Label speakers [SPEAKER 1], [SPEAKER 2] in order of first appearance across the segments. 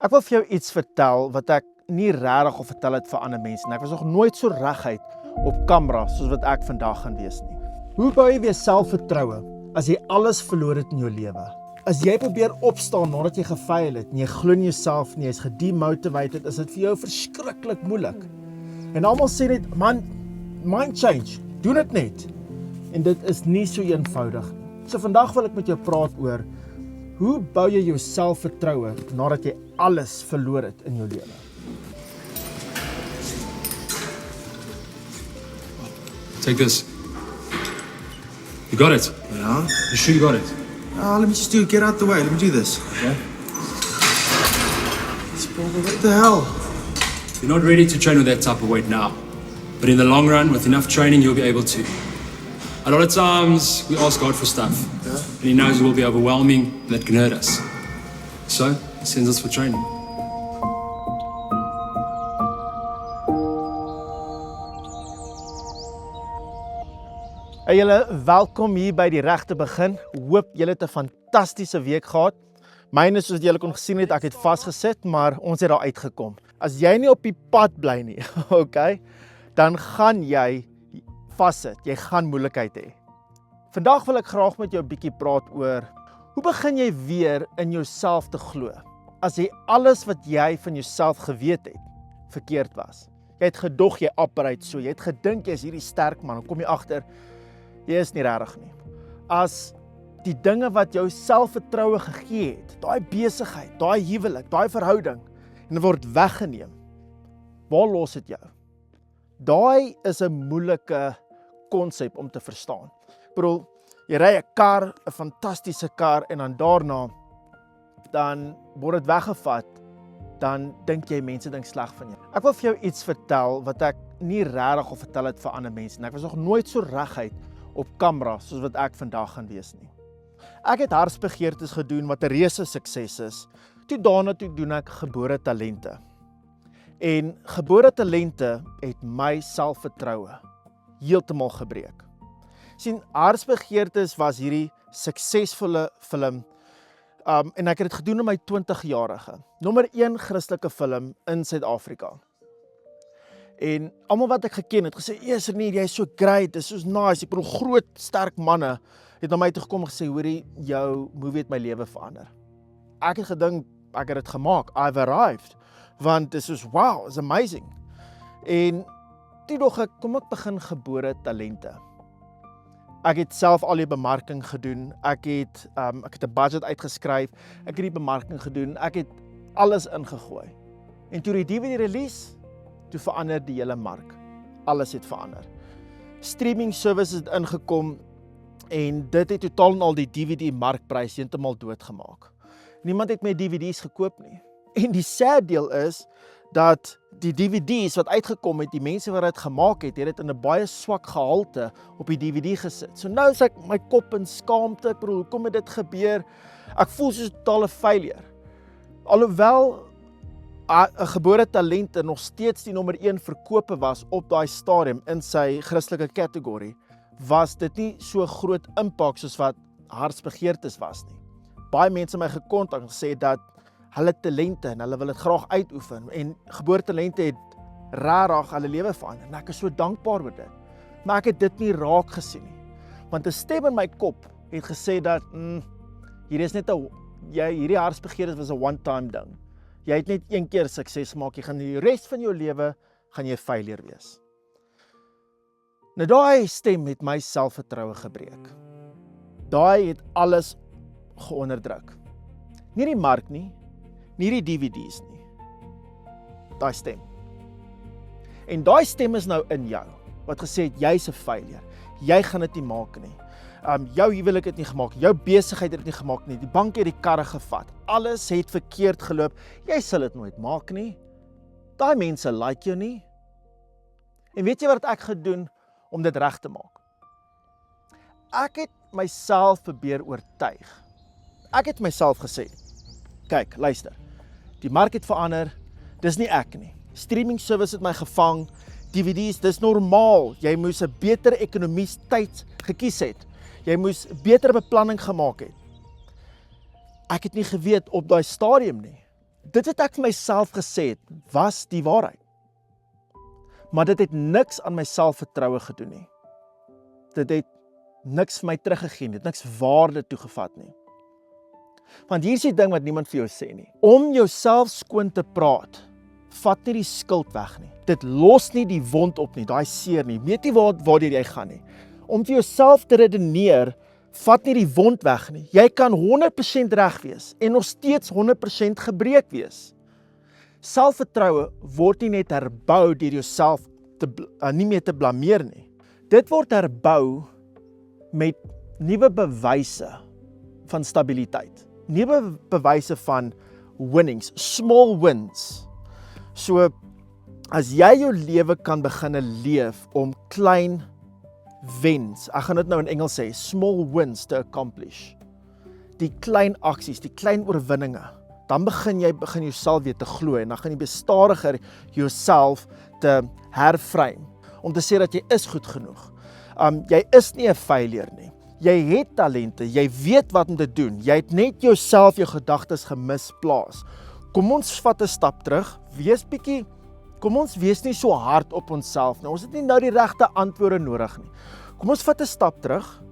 [SPEAKER 1] Ek wil vir jou iets vertel wat ek nie regtig al vertel het vir ander mense nie. Ek was nog nooit so reguit op kamera soos wat ek vandag gaan wees nie. Hoe bou jy weer selfvertroue as jy alles verloor het in jou lewe? As jy probeer opstaan nadat jy gefaal het en jy glo in jouself nie, jy's gedemotivated, is dit vir jou verskriklik moeilik. En almal sê net, man, mind change, doen dit net. En dit is nie so eenvoudig nie. So vandag wil ek met jou praat oor hoe bou jy jou selfvertroue nadat jy alles verloor het in jou lewe?
[SPEAKER 2] Take this. You got it?
[SPEAKER 3] Yeah?
[SPEAKER 2] You sure you got it?
[SPEAKER 3] Let me just do it. Get out the way. Let me do this.
[SPEAKER 2] Okay.
[SPEAKER 3] What the hell?
[SPEAKER 2] You're not ready to train with that type of weight now. But in the long run, with enough training, you'll be able to. A lot of times, we ask God for stuff.
[SPEAKER 3] Yeah?
[SPEAKER 2] And He knows it will be overwhelming and that can hurt us. So, He sends us for training.
[SPEAKER 1] Hey julle, welkom hier by die regte begin. Hoop julle het 'n fantastiese week gehad. Myne soos julle kon gesien het, ek het vasgesit, maar ons het daar uitgekom. As jy nie op die pad bly nie, okay, dan gaan jy vassit. Jy gaan moeilikheid hê. Vandag wil ek graag met jou 'n bietjie praat oor hoe begin jy weer in jouself te glo as jy alles wat jy van jouself geweet het verkeerd was. Jy het gedog jy operate so, jy het gedink jy's hierdie sterk man, dan kom jy agter jy is nie regtig nie. As die dinge wat jou selfvertroue gegee het, daai besigheid, daai huwelik, daai verhouding, en word weggeneem, waar los dit jou? Daai is 'n moeilike konsep om te verstaan. Ek bedoel, jy ry 'n kar, 'n fantastiese kar, en dan daarna, dan word dit weggevat, dan dink jy mense dink sleg van jou. Ek wil vir jou iets vertel wat ek nie regtig al vertel het vir ander mense nie. Ek was nog nooit so reguit op kamera soos wat ek vandag gaan wees nie. Ek het hartsbegeertes gedoen wat 'n reuse sukses is. Daarna doen ek gebore talente. En gebore talente het my selfvertroue heeltemal gebreek. Sien, hartsbegeertes was hierdie suksesvolle film. En ek het dit gedoen in my 20-jarige. Nommer 1 Christelike film in Suid-Afrika. En almal wat ek geken het, gesê, "Eers nie, jy is so great, dis so nice." Ek bedoel, groot, sterk manne het na my toe gekom en gesê, "Hoorie, jou movie het my lewe verander." Ek het gedink, ek het dit gemaak, I've arrived. Want dit is wow, it's amazing. En toe dog ek, kom ek begin gebore talente. Ek het self al die bemarking gedoen, ek het 'n budget uitgeskryf, ek het die bemarking gedoen, ek het alles ingegooi. En toe die DVD release, toe verander die hele mark. Alles het verander. Streaming services het ingekom en dit het totaal en al die DVD markprys heeltemal doodgemaak. Niemand het meer DVD's gekoop nie. En die sad deel is dat die DVD's wat uitgekom het, die mense wat dit gemaak het dit in 'n baie swak gehalte op die DVD gesit. So nou is ek my kop in skaamte, ek bedoel, hoekom het dit gebeur? Ek voel soos 'n totale failure. Alhoewel 'n gebore talente nog steeds die nommer 1 verkope was op daai stadium in sy Christelike kategorie, was dit nie so groot impak soos wat hartsbegeertes was nie. Baie mense my gekontak en gesê dat hulle talente en hulle wil dit graag uitoefen en geboortetalente het regtig hulle lewe verander en ek is so dankbaar oor dit. Maar ek het dit nie raak gesien nie. Want 'n stem in my kop het gesê dat hierdie is net hierdie hartsbegeertes was 'n one-time ding. Jy het net een keer sukses gemaak, jy gaan die res van jou lewe gaan jy failure wees. Nou daai stem het my selfvertroue gebreek. Daai het alles geonderdruk. Nie die mark nie die DVD's nie. Daai stem. En daai stem is nou in jou, wat gesê het, jy's 'n failure. Jy gaan dit nie maak nie. Jou huwelik het nie gemaak, jou besigheid het dit nie gemaak nie, die bank het die karre gevat, alles het verkeerd geloop, jy sal dit nooit maak nie, daai mense like jou nie. En weet jy wat ek gedoen om dit reg te maak? Ek het myself probeer oortuig. Ek het myself gesê, kyk, luister, die mark het verander, dis nie ek nie. Streaming service het my gevang, DVD's, dis normaal, jy moes 'n beter ekonomies tyd gekies het. Jy moes beter beplanning gemaak het. Ek het nie geweet op daai stadium nie, Dit wat ek vir myself gesê het, was die waarheid. Maar dit het niks aan my selfvertroue gedoen nie. Dit het niks vir my teruggegee nie, dit het niks waarde toegevat nie. Want hier is die ding wat niemand vir jou sê nie. Om jouself skoon te praat, vat nie die skuld weg nie. Dit los nie die wond op nie, daai seer nie. Weet nie waardeur jy gaan nie. Om vir jouself te redeneer, vat nie die wond weg nie. Jy kan 100% reg wees en nog steeds 100% gebreek wees. Selfvertroue word nie net herbou deur jouself nie meer te blameer nie. Dit word herbou met nuwe bewyse van stabiliteit. Nuwe bewyse van winnings, small wins. So, as jy jou lewe kan begin leef om klein wins, ek gaan dit nou in Engels sê, small wins to accomplish. Die klein aksies, die klein oorwinninge, dan begin jouself weer te glo en dan gaan jy bestadiger jouself te herframe, om te sê dat jy is goed genoeg. Jy is nie 'n failure nie. Jy het talente, jy weet wat om te doen. Jy het net jouself, jou gedagtes gemisplaas. Kom ons vat 'n stap terug. Kom ons wees nie so hard op onsself nie. Ons het nie nou die regte antwoorde nodig nie. Kom ons vat 'n stap terug.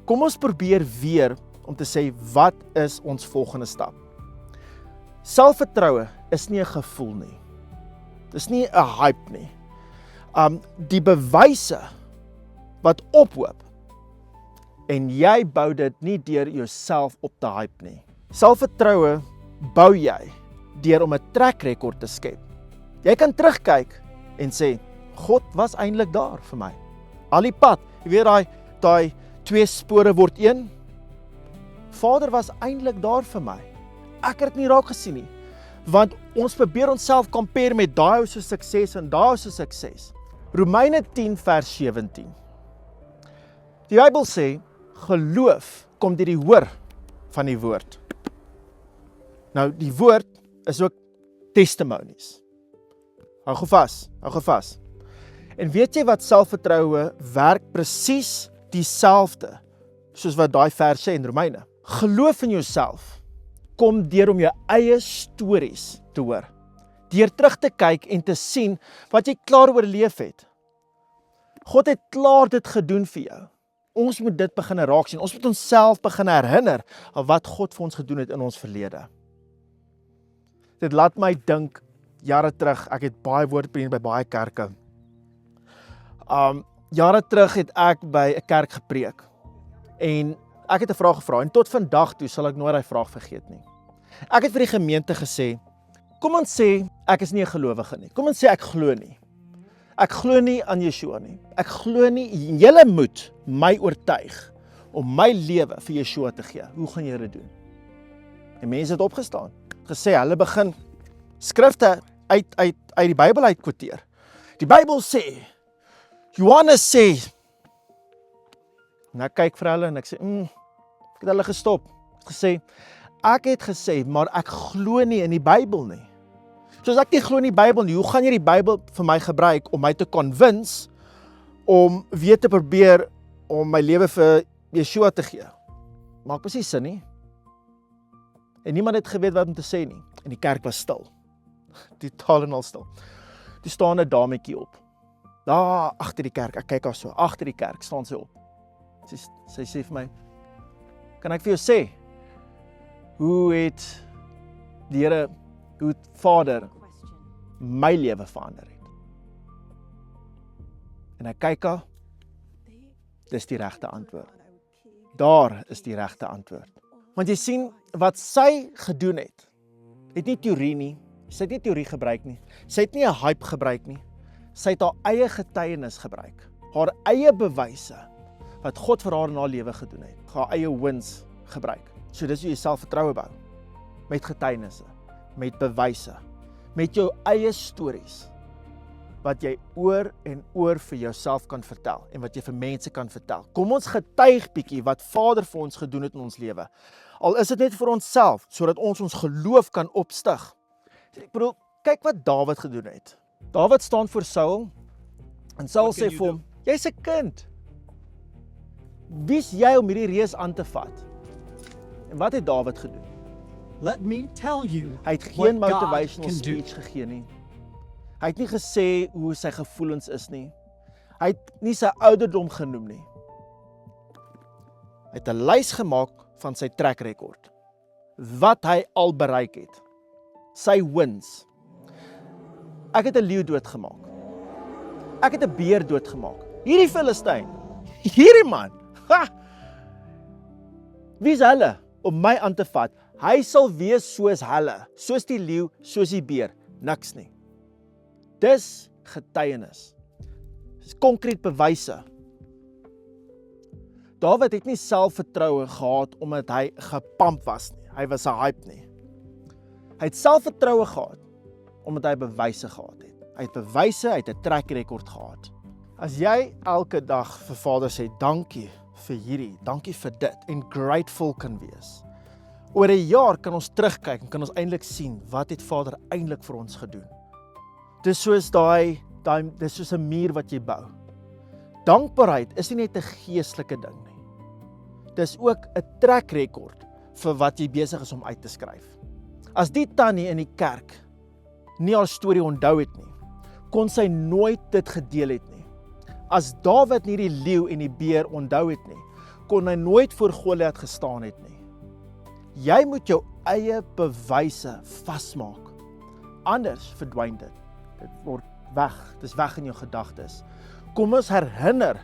[SPEAKER 1] Kom ons probeer weer om te sê, wat is ons volgende stap? Selfvertroue is nie 'n gevoel nie. Dis nie 'n hype nie. Die bewyse wat ophoop, en jy bou dit nie deur jouself op te hype nie. Selfvertroue bou jy deur om 'n track record te skep. Jy kan terugkyk en sê, God was eintlik daar vir my. Al die pad, jy weet daai 2 spore word 1. Vader was eintlik daar vir my. Ek het dit nie raak gesien nie. Want ons probeer onsself compare met daai ou se sukses en daai ou se sukses. Romeine 10 vers 17. Die Bybel sê, geloof kom deur die hoor van die woord. Nou, die woord is ook testimonies. Hou vas. En weet jy wat selfvertroue werk presies dieselfde, soos wat daai vers sê in Romeine. Geloof in jouself kom deur om jou eie stories te hoor. Deur terug te kyk en te sien wat jy klaar oorleef het. God het klaar dit gedoen vir jou. Ons moet dit begin raak sien. Ons moet onsself begin herinner aan wat God vir ons gedoen het in ons verlede. Dit laat my dink, jare terug, ek het baie woordprediking by baie kerke. Jare terug het ek by 'n kerk gepreek. En ek het 'n vraag gevra en tot vandag toe sal ek nooit daai vraag vergeet nie. Ek het vir die gemeente gesê, kom ons sê ek is nie 'n gelowige nie. Kom ons sê ek glo nie. Ek glo nie aan Yeshua nie. Ek glo nie, julle moet my oortuig om my lewe vir Yeshua te gee. Hoe gaan jy dit doen? En mense het opgestaan, gesê hulle begin skrifte uit die Bybel uit quoteer. Die Bybel sê, Johannes sê, en ek kyk vir hulle en ek sê, ek het hulle gestop. Ek het gesê, maar ek glo nie in die Bybel nie. Soos ek nie glo in die Bybel nie, hoe gaan jy die Bybel vir my gebruik om my te convince, om weer te probeer om my lewe vir Yeshua te gee? Maak presies sin nie. En niemand het geweet wat om te sê nie. En die kerk was stil. Totaal en al stil. Toe staan 'n dametjie op. Daar agter die kerk, ek kyk haar so, agter die kerk staan sy op. Sy sê vir my, kan ek vir jou sê, hoe het die Here, hoe het Vader my lewe verander het? En ek kyk haar, dis die regte antwoord. Daar is die regte antwoord. Want jy sien, wat sy gedoen het nie teorie nie, sy het nie teorie gebruik nie, sy het nie 'n hype gebruik nie, sy het haar eie getuienis gebruik, haar eie bewyse, wat God vir haar in haar lewe gedoen het, haar eie wins gebruik. So dis hoe jy selfvertroue bou, met getuienisse, met bewyse, met jou eie stories, wat jy oor en oor vir jouself kan vertel, en wat jy vir mense kan vertel. Kom ons getuig bietjie wat Vader vir ons gedoen het in ons lewe. Al is dit net vir onsself, sodat ons geloof kan opstig. Ek bedoel, kyk wat Dawid gedoen het. Dawid staan voor Saul, en Saul sê vir hom, jy's 'n kind. Wie's jy om hierdie reus aan te vat? En wat het Dawid gedoen?
[SPEAKER 4] Let me tell you
[SPEAKER 1] Hy het geen
[SPEAKER 4] what God
[SPEAKER 1] motivational
[SPEAKER 4] can do.
[SPEAKER 1] speech gegee nie. Hy het nie gesê hoe sy gevoelens is nie. Hy het nie sy ouderdom genoem nie. Hy het 'n lys gemaak van sy track record. Wat hy al bereik het. Sy wins. Ek het 'n leeu doodgemaak. Ek het 'n beer doodgemaak. Hierdie Filistyn. Hierdie man. Ha! Wie is hulle om my aan te vat? Hy sal wees soos hulle, soos die leeu, soos die beer, niks nie. Dis getuienis. Dis konkreet bewyse. Dawid het nie selfvertroue gehad omdat hy gepamp was nie. Hy was 'n hype nie. Hy het selfvertroue gehad omdat hy bewyse gehad het. Hy het bewyse, hy het 'n track record gehad. As jy elke dag vir Vader sê dankie vir hierdie, dankie vir dit en grateful kan wees. Oor 'n jaar kan ons terugkyk en kan ons eintlik sien wat het Vader eintlik vir ons gedoen. Dis soos dis soos 'n muur wat jy bou. Dankbaarheid is nie net 'n geestelike ding nie. Dis ook 'n track record vir wat jy besig is om uit te skryf. As die tannie in die kerk nie haar storie onthou het nie, kon sy nooit dit gedeel het nie. As Dawid nie die leeu en die beer onthou het nie, kon hy nooit voor Goliat gestaan het nie. Jy moet jou eie bewyse vasmaak. Anders verdwyn dit. Dit word weg. Dis weg in jou gedagtes. Kom ons herinner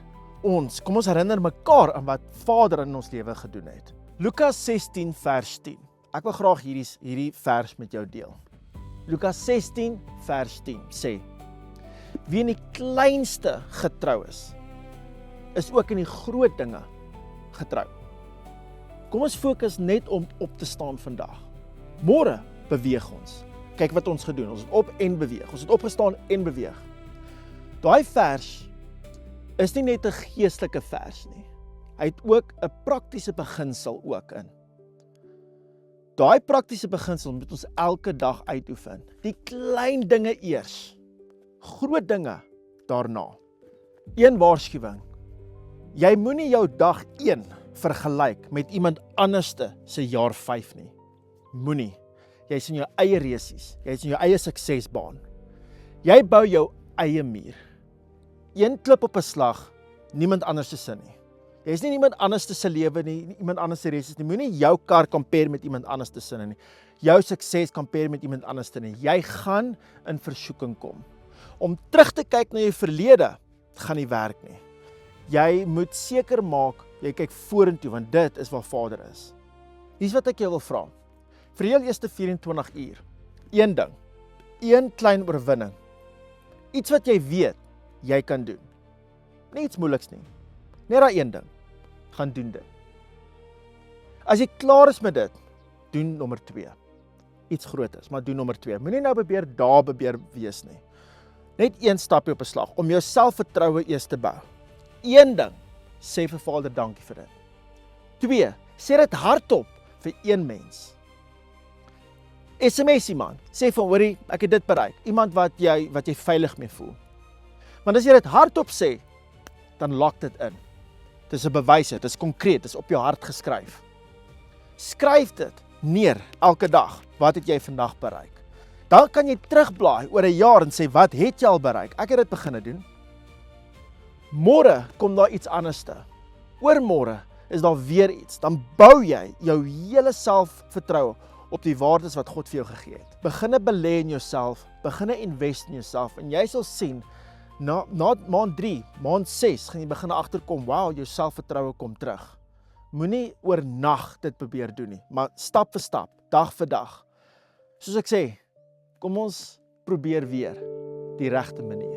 [SPEAKER 1] mekaar aan wat Vader in ons lewe gedoen het. Lukas 16 vers 10. Ek wil graag hierdie vers met jou deel. Lukas 16 vers 10 sê: Wie in die kleinste getrou is ook in die groot dinge getrou. Kom ons fokus net om op te staan vandag. Môre beweeg ons. Kyk wat ons gedoen. Ons het op en beweeg. Ons het opgestaan en beweeg. Daai vers is nie net 'n geestelike vers nie. Hy het ook 'n praktiese beginsel ook in. Daai praktiese beginsel moet ons elke dag uitoefen. Die klein dinge eers. Groot dinge daarna. Een waarskuwing. Jy moenie jou dag 1 vergelyk met iemand anderste se jaar 5 nie. Moenie. Jy's in jou eie resies. Jy's in jou eie suksesbaan. Jy bou jou eie muur. Een klip op 'n slag, niemand anders se sin nie. Jy's nie iemand anders se lewe nie, iemand anders se resies nie. Moenie jou kar compare met iemand anders se sinne nie. Jou sukses compare met iemand anders se nie. Jy gaan in versoeking kom. Om terug te kyk na jou verlede, gaan nie werk nie. Jy moet seker maak, jy kyk vorentoe, want dit is waar Vader is. Hier's wat ek jou wil vra. Vir jou eerste 24 uur, een ding, een klein oorwinning, iets wat jy weet, jy kan doen. Nie iets moeiliks nie. Net daai een ding, gaan doen dit. As jy klaar is met dit, doen nommer 2. Iets groters, maar doen nommer 2. Moenie nou probeer wees nie. Net een stapie op 'n slag, om jou selfvertroue eers te bou. Een ding, sê vir Vader dankie vir dit. 2, sê dit hardop vir een mens. SMS iemand, sê van hoorie, ek het dit bereik. Iemand wat jy veilig mee voel. Want as jy dit hardop sê, dan lok dit in. Dit is 'n bewys, dit is konkreet, dit is op jou hart geskryf. Skryf dit neer elke dag. Wat het jy vandag bereik? Dan kan jy terugblaai oor 'n jaar en sê, wat het jy al bereik? Ek het dit begine doen. Môre kom daar iets anderste. Oormôre is daar weer iets. Dan bou jy jou hele selfvertroue op die waardes wat God vir jou gegee het. Beginne belê in jouself, beginne invest in jouself en jy sal sien, na maand 3, maand 6, gaan jy begin agterkom, wow, jou selfvertroue kom terug. Moenie oornag dit probeer doen nie, maar stap vir stap, dag vir dag. Soos ek sê, kom ons probeer weer die regte manier.